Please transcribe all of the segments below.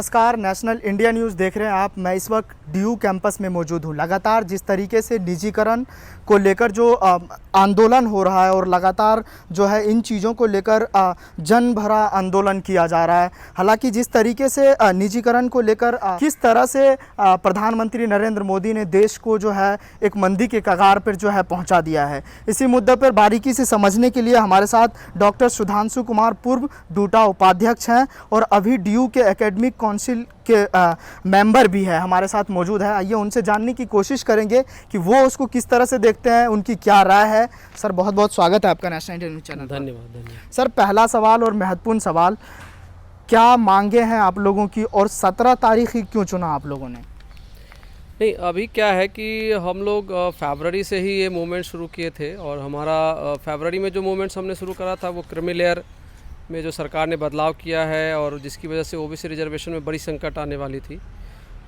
नमस्कार, national India news देख रहे हैं आप। मैं इस वक्त डीयू कैंपस में मौजूद हूँ। लगातार जिस तरीके से निजीकरण को लेकर जो आंदोलन हो रहा है और लगातार जो है इन चीज़ों को लेकर जन भरा आंदोलन किया जा रहा है। हालांकि जिस तरीके से निजीकरण को लेकर किस तरह से प्रधानमंत्री नरेंद्र मोदी ने देश को जो है एक मंदी के कगार पर जो है पहुँचा दिया है, इसी मुद्दे पर बारीकी से समझने के लिए हमारे साथ डॉक्टर सुधांशु कुमार पूर्व डूटा उपाध्यक्ष हैं और अभी डीयू के एकेडमिक काउंसिल के मेंबर भी है, हमारे साथ मौजूद है। आइए उनसे जानने की कोशिश करेंगे कि वो उसको किस तरह से देखते हैं, उनकी क्या राय है। सर, बहुत बहुत स्वागत है आपका नेशनल इंडिया न्यूज़ चैनल। धन्यवाद। सर, पहला सवाल और महत्वपूर्ण सवाल, क्या मांगे हैं आप लोगों की और 17 तारीख ही क्यों चुना आप लोगों ने? नहीं, अभी क्या है कि हम लोग फरवरी से ही ये मूवमेंट शुरू किए थे और हमारा फरवरी में जो मूवमेंट्स हमने शुरू करा था वो क्रीमी लेयर में जो सरकार ने बदलाव किया है और जिसकी वजह से ओबीसी रिजर्वेशन में बड़ी संकट आने वाली थी,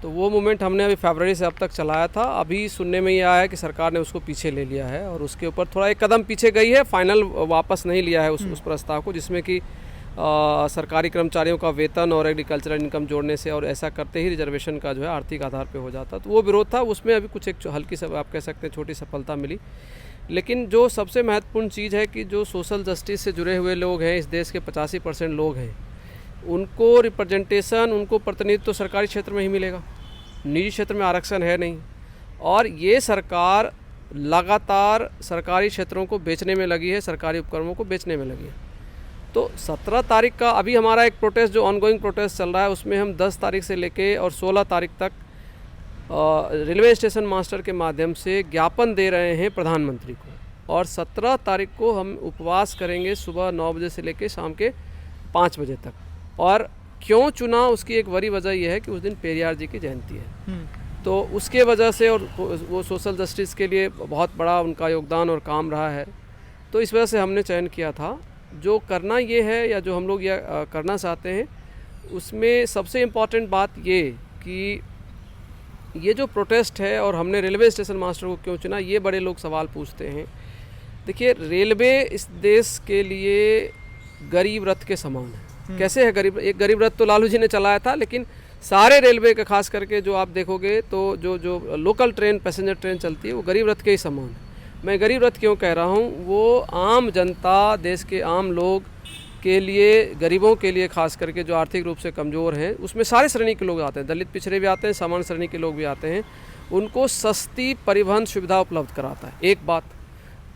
तो वो मूवमेंट हमने अभी फरवरी से अब तक चलाया था। अभी सुनने में ये आया है कि सरकार ने उसको पीछे ले लिया है और उसके ऊपर थोड़ा एक कदम पीछे गई है, फाइनल वापस नहीं लिया है उस प्रस्ताव को, जिसमें कि सरकारी कर्मचारियों का वेतन और एग्रीकल्चरल इनकम जोड़ने से और ऐसा करते ही रिजर्वेशन का जो है आर्थिक आधार पे हो जाता। तो वो विरोध था, उसमें अभी कुछ एक हल्की सा आप कह सकते हैं छोटी सफलता मिली। लेकिन जो सबसे महत्वपूर्ण चीज़ है कि जो सोशल जस्टिस से जुड़े हुए लोग हैं, इस देश के 85% लोग हैं, उनको रिप्रेजेंटेशन, उनको प्रतिनिधित्व तो सरकारी क्षेत्र में ही मिलेगा, निजी क्षेत्र में आरक्षण है नहीं। और ये सरकार लगातार सरकारी क्षेत्रों को बेचने में लगी है, सरकारी उपक्रमों को बेचने में लगी है। तो 17 तारीख का अभी हमारा एक प्रोटेस्ट जो ऑनगोइंग प्रोटेस्ट चल रहा है, उसमें हम 10 तारीख से लेके और 16 तारीख तक रेलवे स्टेशन मास्टर के माध्यम से ज्ञापन दे रहे हैं प्रधानमंत्री को। और 17 तारीख को हम उपवास करेंगे सुबह 9 बजे से लेके शाम के 5 बजे तक। और क्यों चुना, उसकी एक बड़ी वजह यह है कि उस दिन पेरियार जी की जयंती है, तो उसके वजह से, और वो सोशल जस्टिस के लिए बहुत बड़ा उनका योगदान और काम रहा है, तो इस वजह से हमने चयन किया था। जो करना ये है या जो हम लोग यह करना चाहते हैं, उसमें सबसे इम्पॉर्टेंट बात ये कि ये जो प्रोटेस्ट है और हमने रेलवे स्टेशन मास्टर को क्यों चुना, ये बड़े लोग सवाल पूछते हैं। देखिए, रेलवे इस देश के लिए गरीब रथ के समान है। कैसे है गरीब? एक गरीब रथ तो लालू जी ने चलाया था, लेकिन सारे रेलवे का खास करके जो आप देखोगे तो जो लोकल ट्रेन, पैसेंजर ट्रेन चलती है, वो गरीब रथ के ही समान है। मैं गरीब रथ क्यों कह रहा हूँ? वो आम जनता, देश के आम लोग के लिए, गरीबों के लिए खास करके जो आर्थिक रूप से कमज़ोर हैं, उसमें सारे श्रेणी के लोग आते हैं, दलित पिछड़े भी आते हैं, सामान्य श्रेणी के लोग भी आते हैं, उनको सस्ती परिवहन सुविधा उपलब्ध कराता है, एक बात।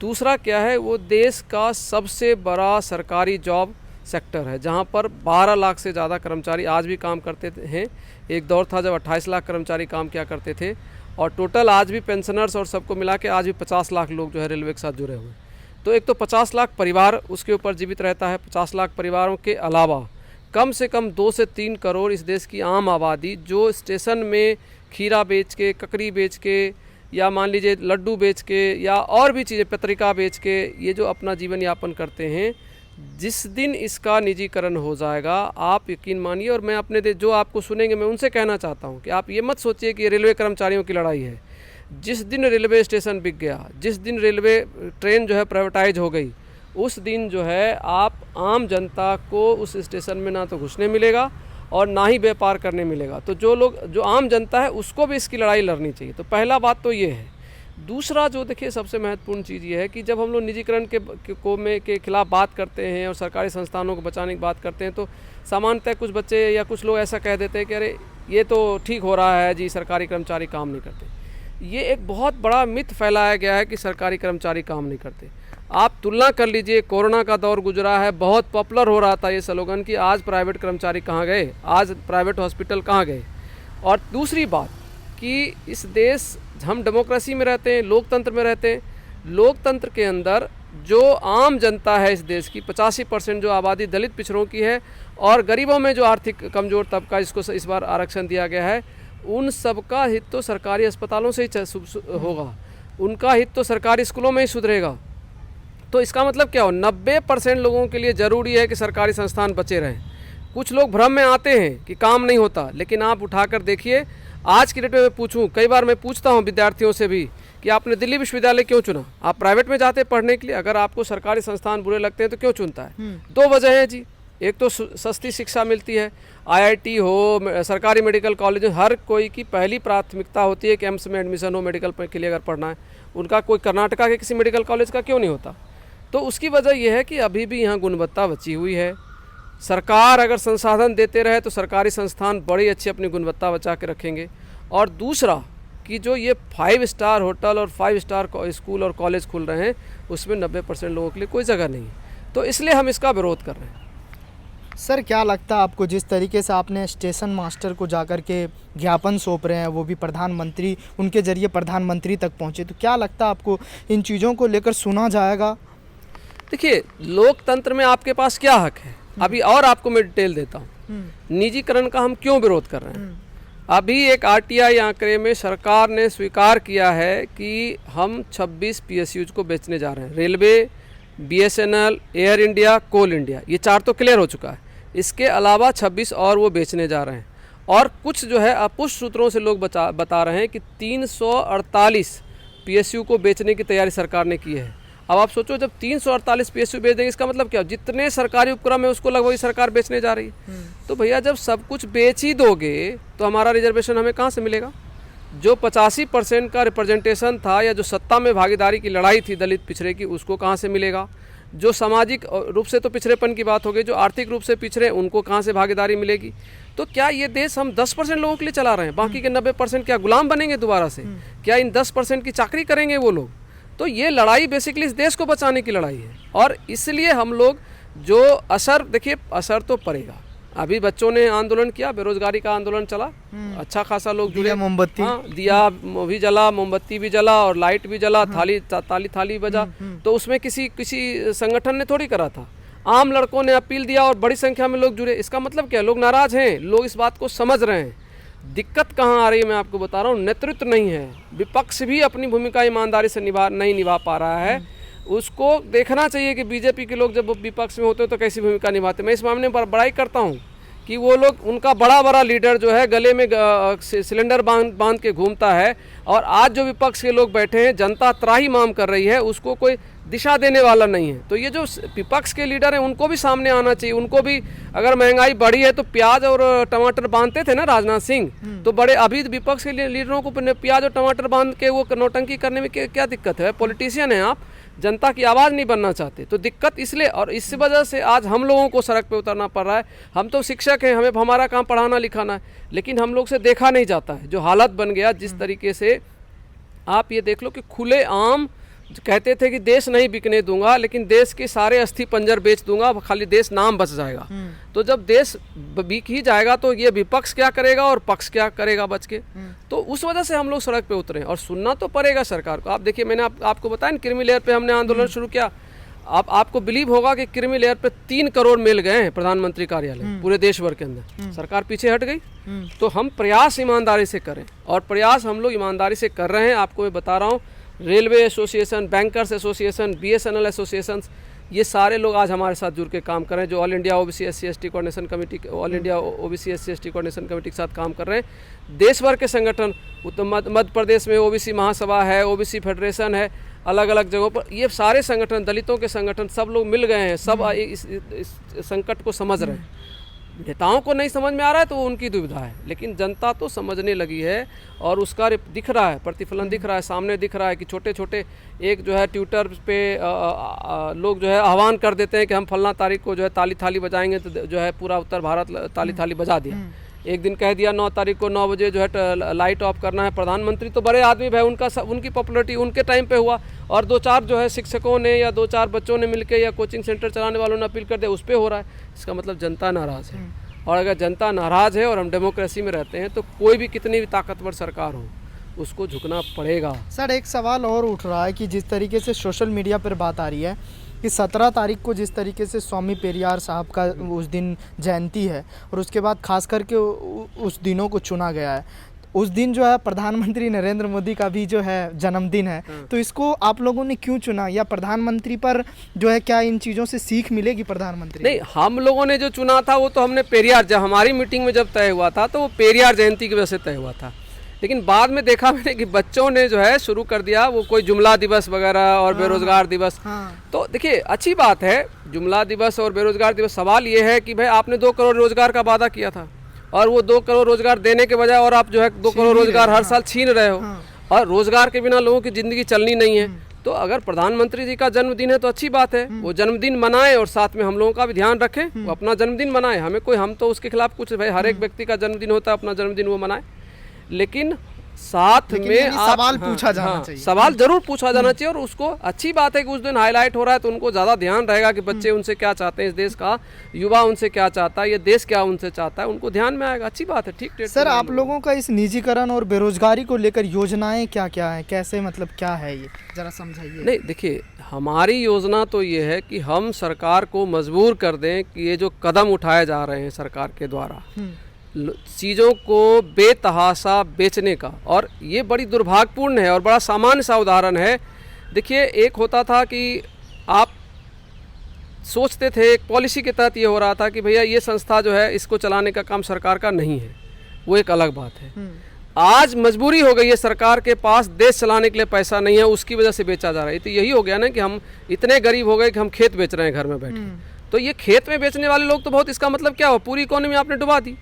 दूसरा क्या है, वो देश का सबसे बड़ा सरकारी जॉब सेक्टर है, जहाँ पर 12 लाख से ज़्यादा कर्मचारी आज भी काम करते हैं। एक दौर था जब 28 लाख कर्मचारी काम किया करते थे, और टोटल आज भी पेंशनर्स और सबको मिला के आज भी 50 लाख लोग जो है रेलवे के साथ जुड़े हुए हैं। तो एक तो 50 लाख परिवार उसके ऊपर जीवित रहता है। 50 लाख परिवारों के अलावा कम से कम 2 से 3 करोड़ इस देश की आम आबादी, जो स्टेशन में खीरा बेच के, ककड़ी बेच के, या मान लीजिए लड्डू बेच के, या और भी चीज़ें, पत्रिका बेच के, ये जो अपना जीवन यापन करते हैं, जिस दिन इसका निजीकरण हो जाएगा, आप यकीन मानिए, और मैं अपने जो आपको सुनेंगे मैं उनसे कहना चाहता हूँ कि आप ये मत सोचिए कि ये रेलवे कर्मचारियों की लड़ाई है। जिस दिन रेलवे स्टेशन बिक गया, जिस दिन रेलवे ट्रेन जो है प्राइवेटाइज हो गई, उस दिन जो है आप आम जनता को उस स्टेशन में ना तो घुसने मिलेगा और ना ही व्यापार करने मिलेगा। तो जो आम जनता है उसको भी इसकी लड़ाई लड़नी चाहिए। तो पहला बात तो ये है। दूसरा जो देखिए सबसे महत्वपूर्ण चीज़ ये है कि जब हम लोग निजीकरण के खिलाफ बात करते हैं और सरकारी संस्थानों को बचाने की बात करते हैं, तो सामान्यतः कुछ बच्चे या कुछ लोग ऐसा कह देते हैं कि अरे ये तो ठीक हो रहा है जी, सरकारी कर्मचारी काम नहीं करते। ये एक बहुत बड़ा मिथ फैलाया गया है कि सरकारी कर्मचारी काम नहीं करते। आप तुलना कर लीजिए, कोरोना का दौर गुजरा है, बहुत पॉपुलर हो रहा था ये स्लोगन कि आज प्राइवेट कर्मचारी कहाँ गए, आज प्राइवेट हॉस्पिटल कहाँ गए। और दूसरी बात कि इस देश, हम डेमोक्रेसी में रहते हैं, लोकतंत्र में रहते हैं। लोकतंत्र के अंदर जो आम जनता है इस देश की, 85% जो आबादी दलित पिछड़ों की है, और गरीबों में जो आर्थिक कमज़ोर तबका, जिसको इस बार आरक्षण दिया गया है, उन सब का हित तो सरकारी अस्पतालों से ही होगा, उनका हित तो सरकारी स्कूलों में ही सुधरेगा। तो इसका मतलब क्या हो, 90% लोगों के लिए ज़रूरी है कि सरकारी संस्थान बचे रहें। कुछ लोग भ्रम में आते हैं कि काम नहीं होता, लेकिन आप उठाकर देखिए, आज की डेट में मैं पूछूं, कई बार मैं पूछता हूं विद्यार्थियों से भी कि आपने दिल्ली विश्वविद्यालय क्यों चुना? आप प्राइवेट में जाते पढ़ने के लिए, अगर आपको सरकारी संस्थान बुरे लगते हैं तो क्यों चुनता है? 2 वजह है जी। एक तो सस्ती शिक्षा मिलती है, आईआईटी हो, सरकारी मेडिकल कॉलेज, हर कोई की पहली प्राथमिकता होती है कि एम्स में एडमिशन हो मेडिकल के लिए अगर पढ़ना है। उनका कोई कर्नाटका के किसी मेडिकल कॉलेज का क्यों नहीं होता? तो उसकी वजह यह है कि अभी भी यहाँ गुणवत्ता बची हुई है। सरकार अगर संसाधन देते रहे तो सरकारी संस्थान बड़ी अच्छी अपनी गुणवत्ता बचा के रखेंगे। और दूसरा कि जो ये 5 स्टार होटल और 5 स्टार स्कूल और कॉलेज खुल रहे हैं उसमें 90% लोगों के लिए कोई जगह नहीं है, तो इसलिए हम इसका विरोध कर रहे हैं। सर क्या लगता है आपको, जिस तरीके से आपने स्टेशन मास्टर को जाकर के ज्ञापन सौंप रहे हैं, वो भी प्रधानमंत्री, उनके जरिए प्रधानमंत्री तक पहुंचे, तो क्या लगता है आपको इन चीज़ों को लेकर सुना जाएगा? देखिए, लोकतंत्र में आपके पास क्या हक है, अभी और आपको मैं डिटेल देता हूँ। निजीकरण का हम क्यों विरोध कर रहे हैं? अभी एक आरटीआई आंकड़े में सरकार ने स्वीकार किया है कि हम 26 पीएसयूज को बेचने जा रहे हैं। रेलवे, बीएसएनएल, एयर इंडिया, कोल इंडिया, ये 4 तो क्लियर हो चुका है। इसके अलावा 26 और वो बेचने जा रहे हैं। और कुछ जो है अपुष्ट सूत्रों से लोग बता रहे हैं कि 348 पीएसयू को बेचने की तैयारी सरकार ने की है। अब आप सोचो, जब 348 पीएसयू बेच देंगे, इसका मतलब क्या? जितने सरकारी उपक्रम है उसको लगभग सरकार बेचने जा रही है। तो भैया जब सब कुछ बेच ही दोगे तो हमारा रिजर्वेशन हमें कहाँ से मिलेगा? जो 85% का रिप्रेजेंटेशन था या जो सत्ता में भागीदारी की लड़ाई थी दलित पिछड़े की, उसको कहाँ से मिलेगा? जो सामाजिक रूप से तो पिछड़ेपन की बात हो गई, जो आर्थिक रूप से पिछड़े उनको कहाँ से भागीदारी मिलेगी? तो क्या ये देश हम 10% लोगों के लिए चला रहे हैं? बाकी के 90% क्या गुलाम बनेंगे दोबारा से? क्या इन 10% की चाकरी करेंगे वो लोग? तो ये लड़ाई बेसिकली इस देश को बचाने की लड़ाई है। और इसलिए हम लोग जो असर, देखिए असर तो पड़ेगा। अभी बच्चों ने आंदोलन किया, बेरोजगारी का आंदोलन चला, अच्छा खासा लोग जुड़े, मोमबत्ती, हाँ, दिया भी जला, मोमबत्ती भी जला और लाइट भी जला, थाली बजा। तो उसमें किसी संगठन ने थोड़ी करा था, आम लड़कों ने अपील दिया और बड़ी संख्या में लोग जुड़े। इसका मतलब क्या? लोग नाराज हैं, लोग इस बात को समझ रहे हैं। दिक्कत कहाँ आ रही है मैं आपको बता रहा हूँ, नेतृत्व नहीं है। विपक्ष भी अपनी भूमिका ईमानदारी से नहीं निभा पा रहा है। उसको देखना चाहिए कि बीजेपी के लोग जब विपक्ष में होते हैं तो कैसी भूमिका निभाते। मैं इस मामले में बड़ाई करता हूँ कि वो लोग, उनका बड़ा लीडर जो है गले में सिलेंडर बांध के घूमता है, और आज जो विपक्ष के लोग बैठे हैं, जनता त्राही माम कर रही है, उसको कोई दिशा देने वाला नहीं है। तो ये जो विपक्ष के लीडर हैं उनको भी सामने आना चाहिए। उनको भी, अगर महंगाई बढ़ी है तो प्याज और टमाटर बांधते थे ना राजनाथ सिंह, तो बड़े अभी विपक्ष के लीडरों को प्याज और टमाटर बांध के वो नौटंकी करने में क्या दिक्कत है? पॉलिटिशियन है आप, जनता की आवाज़ नहीं बनना चाहते। तो दिक्कत इसलिए, और इस वजह से आज हम लोगों को सड़क पे उतरना पड़ रहा है। हम तो शिक्षक हैं, हमें हमारा काम पढ़ाना लिखाना है, लेकिन हम लोग से देखा नहीं जाता है। जो हालत बन गया, जिस तरीके से आप ये देख लो कि खुले आम कहते थे कि देश नहीं बिकने दूंगा, लेकिन देश के सारे अस्थि पंजर बेच दूंगा, खाली देश नाम बच जाएगा। तो जब देश बिक ही जाएगा तो ये विपक्ष क्या करेगा और पक्ष क्या करेगा बच के? तो उस वजह से हम लोग सड़क पे उतरे और सुनना तो पड़ेगा सरकार को। आप देखिए, मैंने आपको बताया ना, क्रीमी लेयर पे हमने आंदोलन शुरू किया। आपको बिलीव होगा कि क्रीमी लेयर पे 3 करोड़ मिल गए हैं प्रधानमंत्री कार्यालय पूरे देश भर के अंदर। सरकार पीछे हट गई। तो हम प्रयास ईमानदारी से करें, और प्रयास हम लोग ईमानदारी से कर रहे हैं। आपको मैं बता रहा हूँ, railway association, bankers association, BSNL association, ये सारे लोग आज हमारे साथ जुड़ के काम कर रहे हैं। जो all India OBC SC ST coordination committee, all India OBC SC ST coordination committee के साथ काम कर रहे हैं। देश भर के संगठन, मध्य प्रदेश में ओबीसी महासभा है, ओबीसी फेडरेशन है, अलग अलग जगहों पर ये सारे संगठन, दलितों के संगठन, सब लोग मिल गए हैं। सब इस संकट को समझ रहे हैं। नेताओं को नहीं समझ में आ रहा है तो वो उनकी दुविधा है, लेकिन जनता तो समझने लगी है, और उसका दिख रहा है, प्रतिफलन दिख रहा है, सामने दिख रहा है कि छोटे छोटे एक जो है ट्विटर पे लोग जो है आह्वान कर देते हैं कि हम फलना तारीख को जो है ताली थाली बजाएंगे, तो जो है पूरा उत्तर भारत ताली थाली बजा दिया। एक दिन कह दिया 9 तारीख को 9 बजे जो है लाइट ऑफ करना है। प्रधानमंत्री तो बड़े आदमी भाई, उनकी पॉपुलरिटी उनके टाइम पे हुआ, और 2-4 जो है शिक्षकों ने या 2-4 बच्चों ने मिलकर या कोचिंग सेंटर चलाने वालों ने अपील कर दिया, उस पर हो रहा है। इसका मतलब जनता नाराज़ है, और अगर जनता नाराज़ है और हम डेमोक्रेसी में रहते हैं तो कोई भी कितनी भी ताकतवर सरकार हो उसको झुकना पड़ेगा। सर एक सवाल और उठ रहा है कि जिस तरीके से सोशल मीडिया पर बात आ रही है कि 17 तारीख को जिस तरीके से स्वामी पेरियार साहब का उस दिन जयंती है, और उसके बाद खास करके उस दिनों को चुना गया है, उस दिन जो है प्रधानमंत्री नरेंद्र मोदी का भी जो है जन्मदिन है, तो इसको आप लोगों ने क्यों चुना? या प्रधानमंत्री पर जो है क्या इन चीज़ों से सीख मिलेगी प्रधानमंत्री? नहीं, हम लोगों ने जो चुना था वो तो हमने पेरियार, जब हमारी मीटिंग में जब तय हुआ था तो वो पेरियार जयंती की वजह से तय हुआ था। लेकिन बाद में देखा मैंने कि बच्चों ने जो है शुरू कर दिया वो कोई जुमला दिवस वगैरह और बेरोजगार दिवस। तो देखिए अच्छी बात है जुमला दिवस और बेरोजगार दिवस। सवाल ये है कि भाई आपने 2 करोड़ रोजगार का वादा किया था और वो 2 करोड़ रोजगार देने के बजाय और आप जो है 2 करोड़ रोजगार हर साल छीन रहे हो। और रोजगार के बिना लोगों की जिंदगी चलनी नहीं है। तो अगर प्रधानमंत्री जी का जन्मदिन है तो अच्छी बात है, वो जन्मदिन मनाए और साथ में हम लोगों का भी ध्यान रखें, वो अपना जन्मदिन मनाए। हम तो उसके खिलाफ कुछ, भाई हर एक व्यक्ति का जन्मदिन होता है, अपना जन्मदिन वो मनाए, लेकिन साथ में सवाल पूछा जाना चाहिए। सवाल जरूर पूछा जाना चाहिए। और उसको अच्छी बात है कि उस दिन हाईलाइट हो रहा है तो उनको ज़्यादा ध्यान रहेगा कि बच्चे उनसे क्या चाहते हैं, इस देश का युवा उनसे क्या चाहता है, ये देश क्या उनसे चाहता है, उनको ध्यान में आएगा। अच्छी बात है। ठीक। सर आप लोगों का इस निजीकरण और बेरोजगारी को लेकर योजनाएं क्या क्या है, कैसे, मतलब क्या है ये जरा समझाइए। नहीं देखिए, हमारी योजना तो ये है कि हम सरकार को मजबूर कर दें कि ये जो कदम उठाए जा रहे हैं सरकार के द्वारा चीज़ों को बेतहाशा बेचने का, और ये बड़ी दुर्भाग्यपूर्ण है और बड़ा सामान्य सा उदाहरण है। देखिए एक होता था कि आप सोचते थे, एक पॉलिसी के तहत ये हो रहा था कि भैया ये संस्था जो है इसको चलाने का काम सरकार का नहीं है, वो एक अलग बात है। आज मजबूरी हो गई है, सरकार के पास देश चलाने के लिए पैसा नहीं है, उसकी वजह से बेचा जा रहा है। तो यही हो गया ना कि हम इतने गरीब हो गए कि हम खेत बेच रहे हैं घर में बैठे। तो ये खेत में बेचने वाले लोग तो बहुत, इसका मतलब क्या हो, पूरी इकोनॉमी आपने डुबा दी,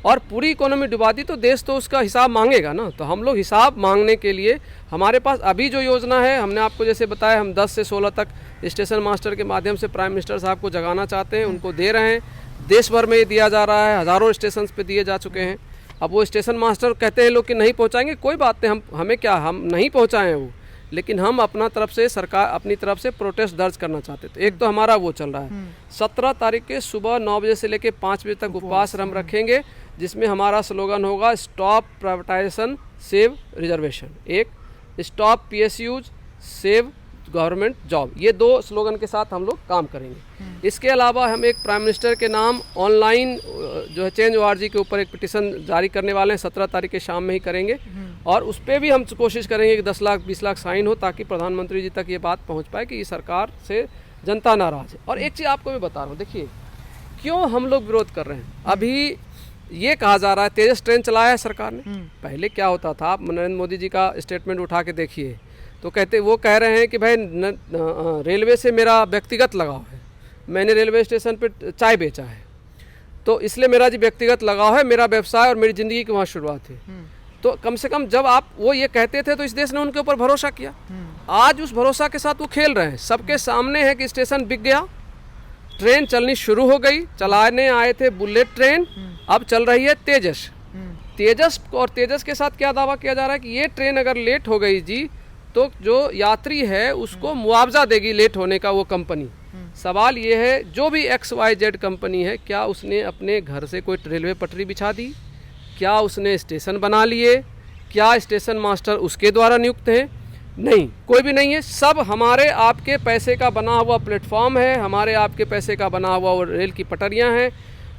और पूरी इकोनॉमी डुबा दी तो देश तो उसका हिसाब मांगेगा ना। तो हम लोग हिसाब मांगने के लिए हमारे पास अभी जो योजना है, हमने आपको जैसे बताया, हम 10 से 16 तक स्टेशन मास्टर के माध्यम से प्राइम मिनिस्टर साहब को जगाना चाहते हैं, उनको दे रहे हैं। देश भर में ये दिया जा रहा है, हज़ारों स्टेशन पे दिए जा चुके हैं। अब वो स्टेशन मास्टर कहते हैं लोग कि नहीं पहुंचाएंगे, कोई बात नहीं, हमें क्या, हम नहीं पहुंचाएं वो, लेकिन हम अपना तरफ से, सरकार अपनी तरफ से प्रोटेस्ट दर्ज करना चाहते थे। एक तो हमारा वो चल रहा है, 17 तारीख के सुबह 9 बजे से लेकर 5 बजे तक उपवास हम रखेंगे, जिसमें हमारा स्लोगन होगा स्टॉप प्राइवेटाइजेशन सेव रिजर्वेशन, एक stop PSUs save government job. ये 2 स्लोगन के साथ हम लोग काम करेंगे। इसके अलावा हम एक प्राइम मिनिस्टर के नाम ऑनलाइन जो है Change.org के ऊपर एक पिटीशन जारी करने वाले हैं, 17 तारीख के शाम में ही करेंगे, और उस पर भी हम कोशिश करेंगे कि 10 लाख 20 लाख साइन हो, ताकि प्रधानमंत्री जी तक ये बात पहुंच पाए कि सरकार से जनता नाराज है। और एक चीज़ आपको मैं बता रहा हूँ, देखिए क्यों हम लोग विरोध कर रहे हैं। अभी ये कहा जा रहा है तेजस ट्रेन चलाया है सरकार ने, पहले क्या होता था, आप नरेंद्र मोदी जी का स्टेटमेंट उठा के देखिए, तो वो कह रहे हैं कि भाई रेलवे से मेरा व्यक्तिगत लगाव है, मैंने रेलवे स्टेशन पर चाय बेचा है, तो इसलिए मेरा जी व्यक्तिगत लगाव है, मेरा व्यवसाय और मेरी ज़िंदगी की वहाँ शुरुआत है। तो कम से कम जब आप वो ये कहते थे तो इस देश ने उनके ऊपर भरोसा किया। आज उस भरोसा के साथ वो खेल रहे हैं। सबके सामने है कि स्टेशन बिक गया, ट्रेन चलनी शुरू हो गई, चलाने आए थे बुलेट ट्रेन, अब चल रही है तेजस। और तेजस के साथ क्या दावा किया जा रहा है कि ये ट्रेन अगर लेट हो गई जी तो जो यात्री है उसको मुआवजा देगी लेट होने का वो कंपनी। सवाल ये है, जो भी XYZ कंपनी है, क्या उसने अपने घर से कोई रेलवे पटरी बिछा दी, क्या उसने स्टेशन बना लिए, क्या स्टेशन मास्टर उसके द्वारा नियुक्त हैं? नहीं, कोई भी नहीं है। सब हमारे आपके पैसे का बना हुआ प्लेटफॉर्म है, हमारे आपके पैसे का बना हुआ वो रेल की पटरियां हैं,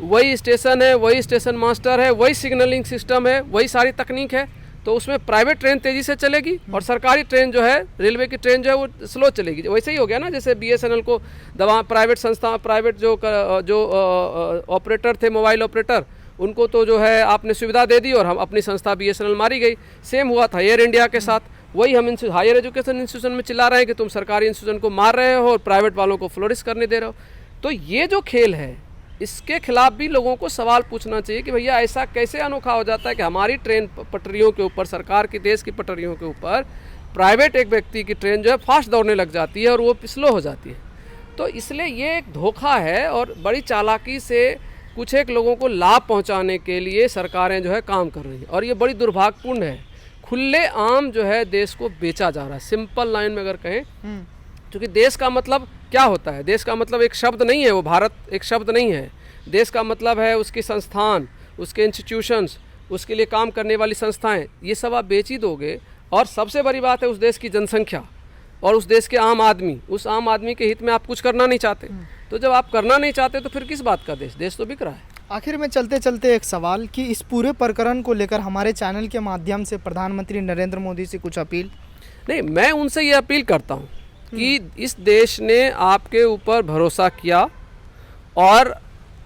वही स्टेशन है, वही स्टेशन मास्टर है, वही सिग्नलिंग सिस्टम है, वही सारी तकनीक है। तो उसमें प्राइवेट ट्रेन तेज़ी से चलेगी और सरकारी ट्रेन जो है, रेलवे की ट्रेन जो है वो स्लो चलेगी। वैसे ही हो गया ना, जैसे BSNL को दवा प्राइवेट संस्था, प्राइवेट जो ऑपरेटर थे, मोबाइल ऑपरेटर, उनको तो जो है आपने सुविधा दे दी और हम अपनी संस्था BSNL मारी गई। सेम हुआ था एयर इंडिया के साथ। वही हम हायर एजुकेशन इंस्टीट्यूशन में चिल्ला रहे हैं कि तुम सरकारी इंस्टीट्यूशन को मार रहे हो और प्राइवेट वालों को फ्लोरिश करने दे रहे हो। तो ये जो खेल है, इसके खिलाफ भी लोगों को सवाल पूछना चाहिए कि भैया ऐसा कैसे अनोखा हो जाता है कि हमारी ट्रेन पटरियों के ऊपर, सरकार की देश की पटरियों के ऊपर प्राइवेट एक व्यक्ति की ट्रेन जो है फास्ट दौड़ने लग जाती है और वो स्लो हो जाती है। तो इसलिए ये एक धोखा है और बड़ी चालाकी से कुछ एक लोगों को लाभ पहुंचाने के लिए सरकारें जो है काम कर रही हैं, और ये बड़ी दुर्भाग्यपूर्ण है। खुले आम जो है देश को बेचा जा रहा है, सिंपल लाइन में अगर कहें, क्योंकि देश का मतलब क्या होता है, देश का मतलब एक शब्द नहीं है, वो भारत एक शब्द नहीं है। देश का मतलब है उसकी संस्थान, उसके इंस्टीट्यूशंस, उसके लिए काम करने वाली संस्थाएं, ये सब आप बेच ही दोगे। और सबसे बड़ी बात है उस देश की जनसंख्या और उस देश के आम आदमी, उस आम आदमी के हित में आप कुछ करना नहीं चाहते। तो जब आप करना नहीं चाहते तो फिर किस बात का देश? देश तो बिक रहा है। आखिर में चलते चलते एक सवाल कि इस पूरे प्रकरण को लेकर हमारे चैनल के माध्यम से प्रधानमंत्री नरेंद्र मोदी से कुछ अपील? नहीं, मैं उनसे ये अपील करता हूँ कि इस देश ने आपके ऊपर भरोसा किया और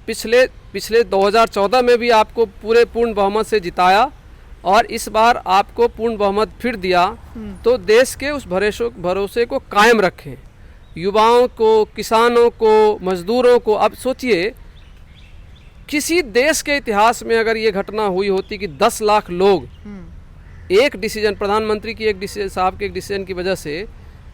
पिछले 2014 में भी आपको पूर्ण बहुमत से जिताया, और इस बार आपको पूर्ण बहुमत फिर दिया, तो देश के उस भरोसे को कायम रखें। युवाओं को, किसानों को, मजदूरों को। अब सोचिए, किसी देश के इतिहास में अगर ये घटना हुई होती कि 10 लाख लोग एक डिसीजन, प्रधानमंत्री की एक डिसीजन, साहब के एक डिसीजन की वजह से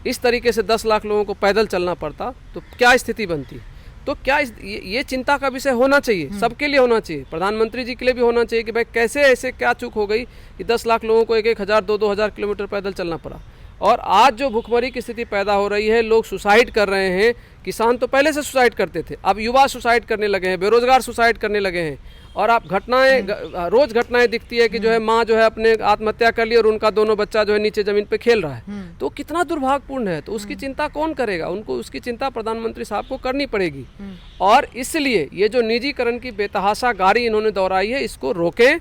इस तरीके से 10 लाख लोगों को पैदल चलना पड़ता, तो क्या स्थिति बनती। तो क्या ये चिंता का विषय होना चाहिए, सबके लिए होना चाहिए, प्रधानमंत्री जी के लिए भी होना चाहिए कि भाई कैसे ऐसे क्या चूक हो गई कि 10 लाख लोगों को 1-1 हज़ार 2-2 हज़ार किलोमीटर पैदल चलना पड़ा। और आज जो भुखमरी की स्थिति पैदा हो रही है, लोग सुसाइड कर रहे हैं। किसान तो पहले से सुसाइड करते थे, अब युवा सुसाइड करने लगे हैं, बेरोजगार सुसाइड करने लगे हैं। और आप रोज घटनाएं दिखती है कि जो है माँ जो है अपने आत्महत्या कर ली और उनका दोनों बच्चा जो है नीचे जमीन पे खेल रहा है। तो कितना दुर्भाग्यपूर्ण है। तो उसकी चिंता कौन करेगा? उनको उसकी चिंता प्रधानमंत्री साहब को करनी पड़ेगी। और इसलिए ये जो निजीकरण की बेतहाशा गाड़ी इन्होंने दोहराई है, इसको रोकें,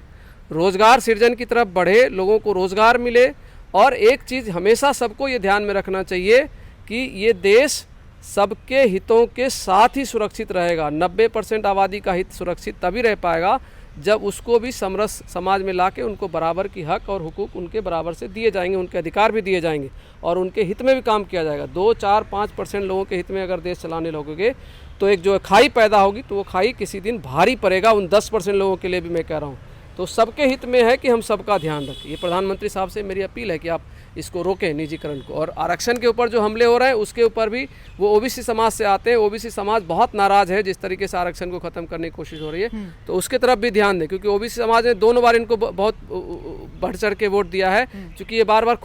रोजगार सृजन की तरफ बढ़े, लोगों को रोजगार मिले। और एक चीज़ हमेशा सबको ये ध्यान में रखना चाहिए कि ये देश सबके हितों के साथ ही सुरक्षित रहेगा। 90% आबादी का हित सुरक्षित तभी रह पाएगा जब उसको भी समरस समाज में लाके उनको बराबर की हक और हुकूक उनके बराबर से दिए जाएंगे, उनके अधिकार भी दिए जाएंगे और उनके हित में भी काम किया जाएगा। 2-4-5% लोगों के हित में अगर देश चलाने लगोगे तो एक जो खाई पैदा होगी, तो वो खाई किसी दिन भारी पड़ेगा उन 10% लोगों के लिए भी। मैं कह रहा हूँ तो सबके हित में है कि हम सबका ध्यान रखें। ये प्रधानमंत्री साहब से मेरी अपील है कि आप इसको रोकें, निजीकरण को। और आरक्षण के ऊपर जो हमले हो रहे हैं उसके ऊपर भी वो ओबीसी समाज से आते हैं। ओबीसी समाज बहुत नाराज़ है जिस तरीके से आरक्षण को ख़त्म करने की कोशिश हो रही है, तो उसके तरफ भी ध्यान दें, क्योंकि ओबीसी समाज ने 2 बार इनको बहुत बढ़ चढ़ के वोट दिया है। क्योंकि ये बार बार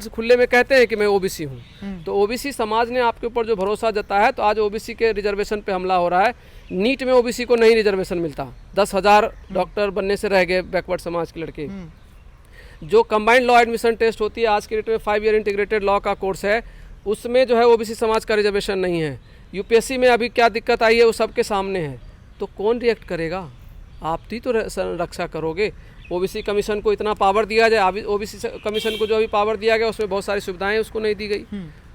खुले में कहते हैं कि मैं ओबीसी हूँ। तो ओबीसी समाज ने आपके ऊपर जो भरोसा जताया है, तो आज ओबीसी के रिजर्वेशन पे हमला हो रहा है। नीट में ओबीसी को नहीं रिजर्वेशन मिलता, 10,000 डॉक्टर बनने से रह गए बैकवर्ड समाज के लड़के। जो कंबाइंड लॉ एडमिशन टेस्ट होती है आज के डेट में, 5 ईयर इंटीग्रेटेड लॉ का कोर्स है, उसमें जो है ओबीसी समाज का रिजर्वेशन नहीं है। यूपीएससी में अभी क्या दिक्कत आई है वो सबके सामने है। तो कौन रिएक्ट करेगा? आप ही तो रक्षा करोगे। ओबीसी कमीशन को इतना पावर दिया जाए, ओबीसी कमीशन को जो अभी पावर दिया गया उसमें बहुत सारी सुविधाएं उसको नहीं दी गई,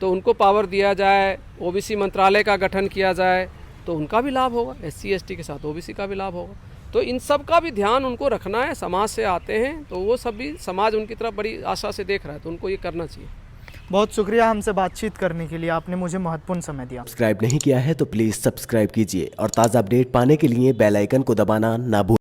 तो उनको पावर दिया जाए। ओबीसी मंत्रालय का गठन किया जाए तो उनका भी लाभ होगा, SC ST के साथ ओबीसी का भी लाभ होगा। तो इन सब का भी ध्यान उनको रखना है। समाज से आते हैं तो वो सब भी समाज उनकी तरफ बड़ी आशा से देख रहा है, तो उनको ये करना चाहिए। बहुत शुक्रिया हमसे बातचीत करने के लिए, आपने मुझे महत्वपूर्ण समय दिया। सब्सक्राइब नहीं किया है तो प्लीज़ सब्सक्राइब कीजिए और ताज़ा अपडेट पाने के लिए बेल आइकन को दबाना ना भूलें।